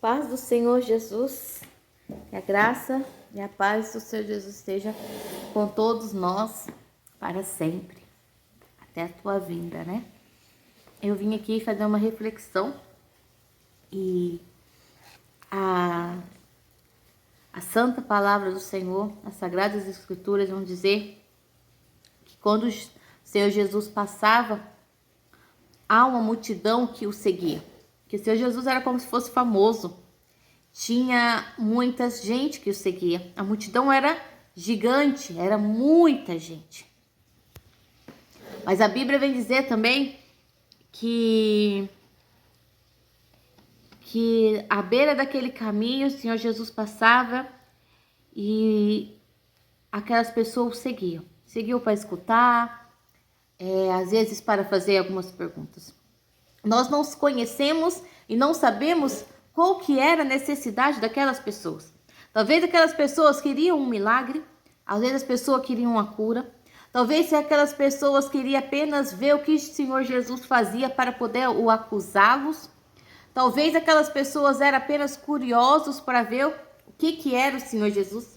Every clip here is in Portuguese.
Paz do Senhor Jesus, que a graça e a paz do Senhor Jesus esteja com todos nós para sempre, até a tua vinda, né? Eu vim aqui fazer uma reflexão e a santa palavra do Senhor, as sagradas escrituras vão dizer que quando o Senhor Jesus passava, há uma multidão que o seguia. Que o Senhor Jesus era como se fosse famoso. Tinha muita gente que o seguia. A multidão era gigante, era muita gente. Mas a Bíblia vem dizer também que à beira daquele caminho o Senhor Jesus passava e aquelas pessoas o seguiam. Seguiam para escutar, às vezes para fazer algumas perguntas. Nós não conhecemos e não sabemos qual que era a necessidade daquelas pessoas. Talvez aquelas pessoas queriam um milagre, às vezes as pessoas queriam uma cura, talvez aquelas pessoas queriam apenas ver o que o Senhor Jesus fazia para poder o acusá-los, talvez aquelas pessoas eram apenas curiosos para ver o que era o Senhor Jesus.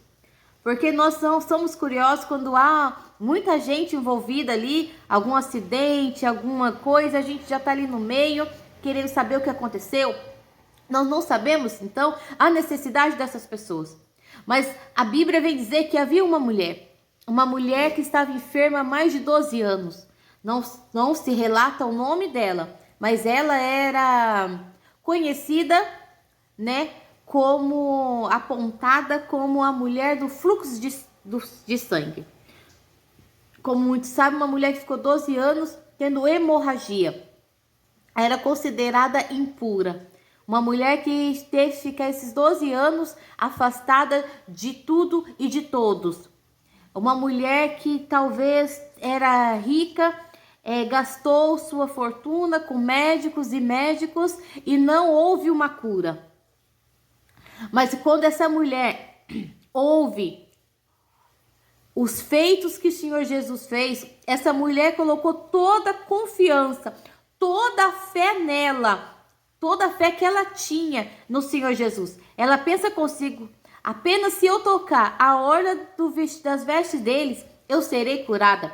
Porque nós não somos curiosos quando há muita gente envolvida ali, algum acidente, alguma coisa, a gente já está ali no meio, querendo saber o que aconteceu. Nós não sabemos, então, a necessidade dessas pessoas. Mas a Bíblia vem dizer que havia uma mulher que estava enferma há mais de 12 anos. Não se relata o nome dela, mas ela era conhecida, né, como apontada como a mulher do fluxo de sangue. Como muitos sabem, uma mulher que ficou 12 anos tendo hemorragia. Era considerada impura. Uma mulher que teve que ficar esses 12 anos afastada de tudo e de todos. Uma mulher que talvez era rica, gastou sua fortuna com médicos e não houve uma cura. Mas quando essa mulher ouve os feitos que o Senhor Jesus fez, essa mulher colocou toda a confiança, toda a fé nela, toda a fé que ela tinha no Senhor Jesus. Ela pensa consigo, apenas se eu tocar a orla das vestes deles, eu serei curada.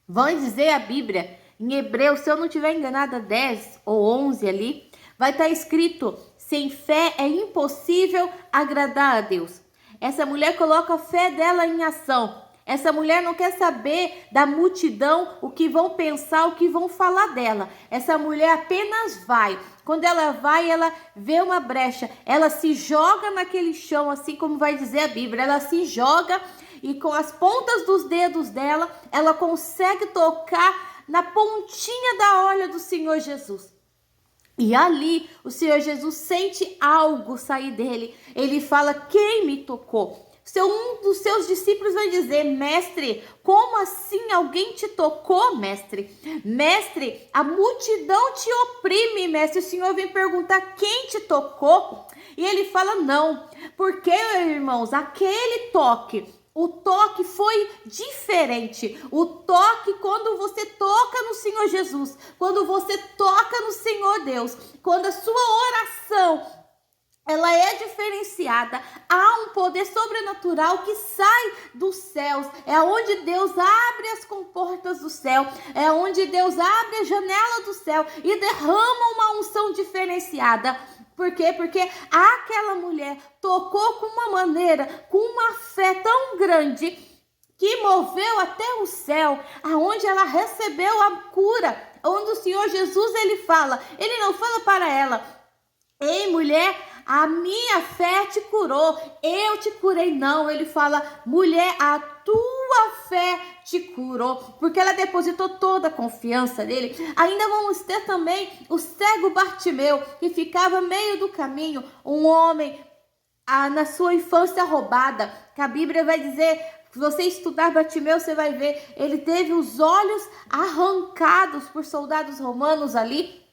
Vai dizer a Bíblia, em Hebreus, se eu não estiver enganada, 10 ou 11 ali, vai estar escrito: sem fé é impossível agradar a Deus. Essa mulher coloca a fé dela em ação. Essa mulher não quer saber da multidão, o que vão pensar, o que vão falar dela. Essa mulher apenas vai. Quando ela vai, ela vê uma brecha. Ela se joga naquele chão, assim como vai dizer a Bíblia. Ela se joga e com as pontas dos dedos dela, ela consegue tocar na pontinha da orla do Senhor Jesus. E ali o Senhor Jesus sente algo sair dele. Ele fala: quem me tocou? Um dos seus discípulos vai dizer: mestre, como assim alguém te tocou, mestre? Mestre, a multidão te oprime, mestre. O Senhor vem perguntar: quem te tocou? E ele fala: não, porque, irmãos, aquele toque, o toque foi diferente. O toque, quando você toca no Senhor Jesus, quando você toca no Senhor Deus, quando a sua oração ela é diferenciada, há um poder sobrenatural que sai dos céus. É onde Deus abre as comportas do céu, é onde Deus abre a janela do céu e derrama uma unção diferenciada. Por quê? Porque aquela mulher tocou com uma maneira, com uma fé tão grande, que moveu até o céu, aonde ela recebeu a cura, onde o Senhor Jesus, ele não fala para ela: ei, mulher, a minha fé te curou, eu te curei. Não, ele fala: mulher, a tua fé te curou, porque ela depositou toda a confiança nele. Ainda vamos ter também o cego Bartimeu, que ficava meio do caminho, um homem na sua infância roubada, que a Bíblia vai dizer, se você estudar Bartimeu, você vai ver, ele teve os olhos arrancados por soldados romanos ali,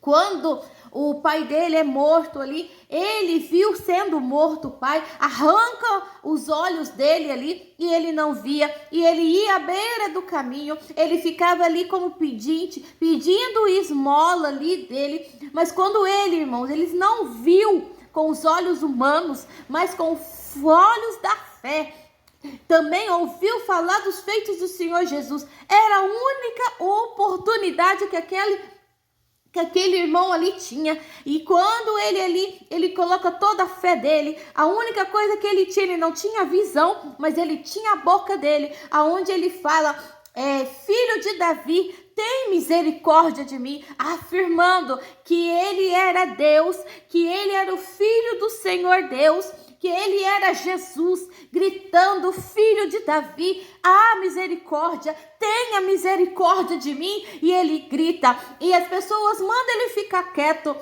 Quando o pai dele é morto ali, ele viu sendo morto o pai, arranca os olhos dele ali e ele não via, e ele ia à beira do caminho, ele ficava ali como pedinte, pedindo esmola ali dele, mas quando ele, irmãos, eles não viu com os olhos humanos, mas com os olhos da fé, também ouviu falar dos feitos do Senhor Jesus. Era a única oportunidade que aquele irmão ali tinha, e quando ele coloca toda a fé dele, a única coisa que ele tinha, ele não tinha visão, mas ele tinha a boca dele, aonde ele fala, filho de Davi, tem misericórdia de mim, afirmando que ele era Deus, que ele era o filho do Senhor Deus, que ele era Jesus, gritando, filho de Davi, misericórdia, tenha misericórdia de mim, e ele grita, e as pessoas mandam ele ficar quieto,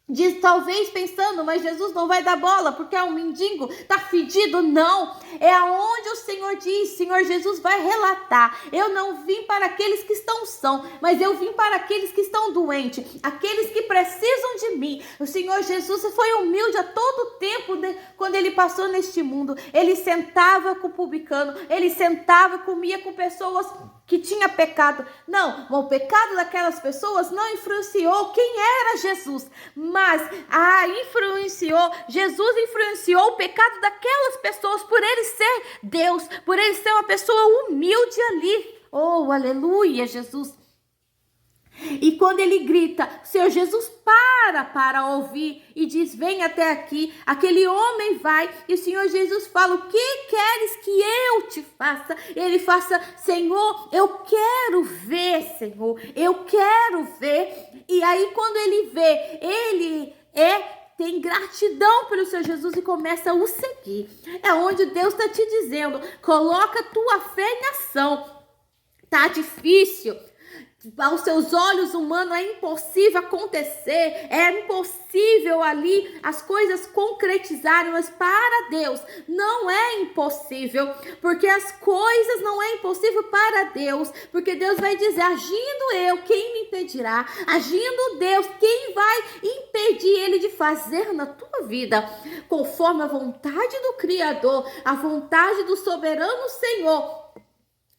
diz, talvez pensando, mas Jesus não vai dar bola, porque é um mendigo, tá fedido. Não, é aonde o Senhor diz, Senhor Jesus vai relatar, eu não vim para aqueles que estão sãos, mas eu vim para aqueles que estão doentes, aqueles que precisam de mim. O Senhor Jesus foi humilde a todo tempo, quando ele passou neste mundo, ele sentava com o publicano, ele sentava, comia com pessoas que tinha pecado. Não, o pecado daquelas pessoas não influenciou quem era Jesus, mas Jesus influenciou o pecado daquelas pessoas por ele ser Deus, por ele ser uma pessoa humilde ali. Oh, aleluia, Jesus. E quando ele grita, o Senhor Jesus para ouvir e diz, vem até aqui. Aquele homem vai e o Senhor Jesus fala, o que queres que eu te faça? Ele faça, Senhor, eu quero ver, Senhor, eu quero ver. E aí quando ele vê, ele tem gratidão pelo Senhor Jesus e começa a o seguir. É onde Deus está te dizendo, coloca a tua fé em ação. Tá difícil, aos seus olhos humanos é impossível acontecer, é impossível ali as coisas concretizarem, mas para Deus não é impossível, porque as coisas não é impossível para Deus, porque Deus vai dizer, agindo eu, quem me impedirá? Agindo Deus, quem vai impedir ele de fazer na tua vida? Conforme a vontade do Criador, a vontade do soberano Senhor.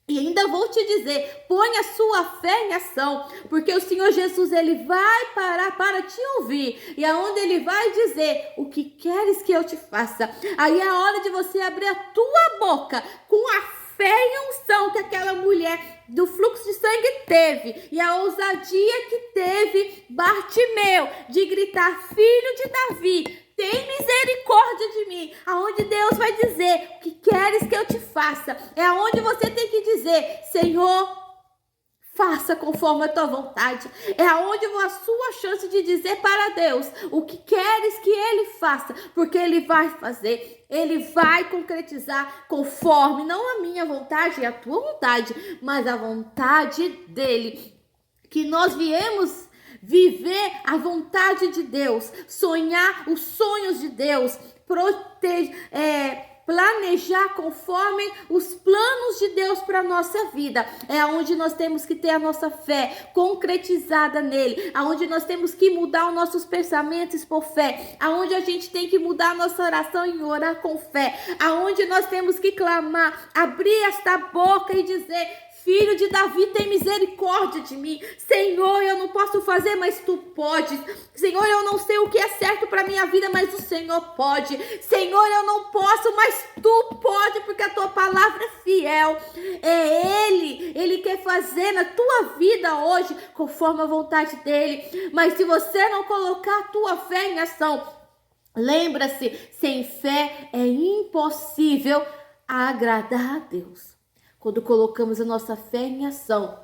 E ainda vou te dizer, põe a sua fé em ação, porque o Senhor Jesus, ele vai parar para te ouvir, e aonde ele vai dizer, o que queres que eu te faça? Aí é a hora de você abrir a tua boca, com a fé e unção que aquela mulher do fluxo de sangue teve, e a ousadia que teve Bartimeu, de gritar, filho de Davi, tem misericórdia de mim, aonde Deus vai dizer, o que queres que eu te faça? É aonde você tem que dizer, Senhor, faça conforme a tua vontade. É aonde a sua chance de dizer para Deus, o que queres que ele faça, porque ele vai fazer, ele vai concretizar conforme, não a minha vontade e a tua vontade, mas a vontade dele, que nós viemos viver a vontade de Deus, sonhar os sonhos de Deus, planejar conforme os planos de Deus para a nossa vida. É onde nós temos que ter a nossa fé concretizada nele, aonde nós temos que mudar os nossos pensamentos por fé, aonde a gente tem que mudar a nossa oração e orar com fé, aonde nós temos que clamar, abrir esta boca e dizer, filho de Davi, tem misericórdia de mim. Senhor, eu não posso fazer, mas tu podes. Senhor, eu não sei o que é certo para minha vida, mas o Senhor pode. Senhor, eu não posso, mas tu pode, porque a tua palavra é fiel. É Ele quer fazer na tua vida hoje, conforme a vontade dele. Mas se você não colocar a tua fé em ação, lembra-se, sem fé é impossível agradar a Deus. Quando colocamos a nossa fé em ação,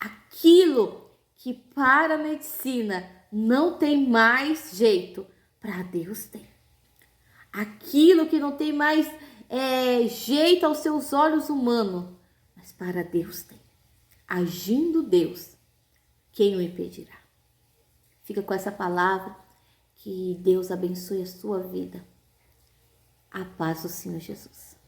aquilo que para a medicina não tem mais jeito, para Deus tem. Aquilo que não tem mais jeito aos seus olhos humanos, mas para Deus tem. Agindo Deus, quem o impedirá? Fica com essa palavra, que Deus abençoe a sua vida. A paz do Senhor Jesus.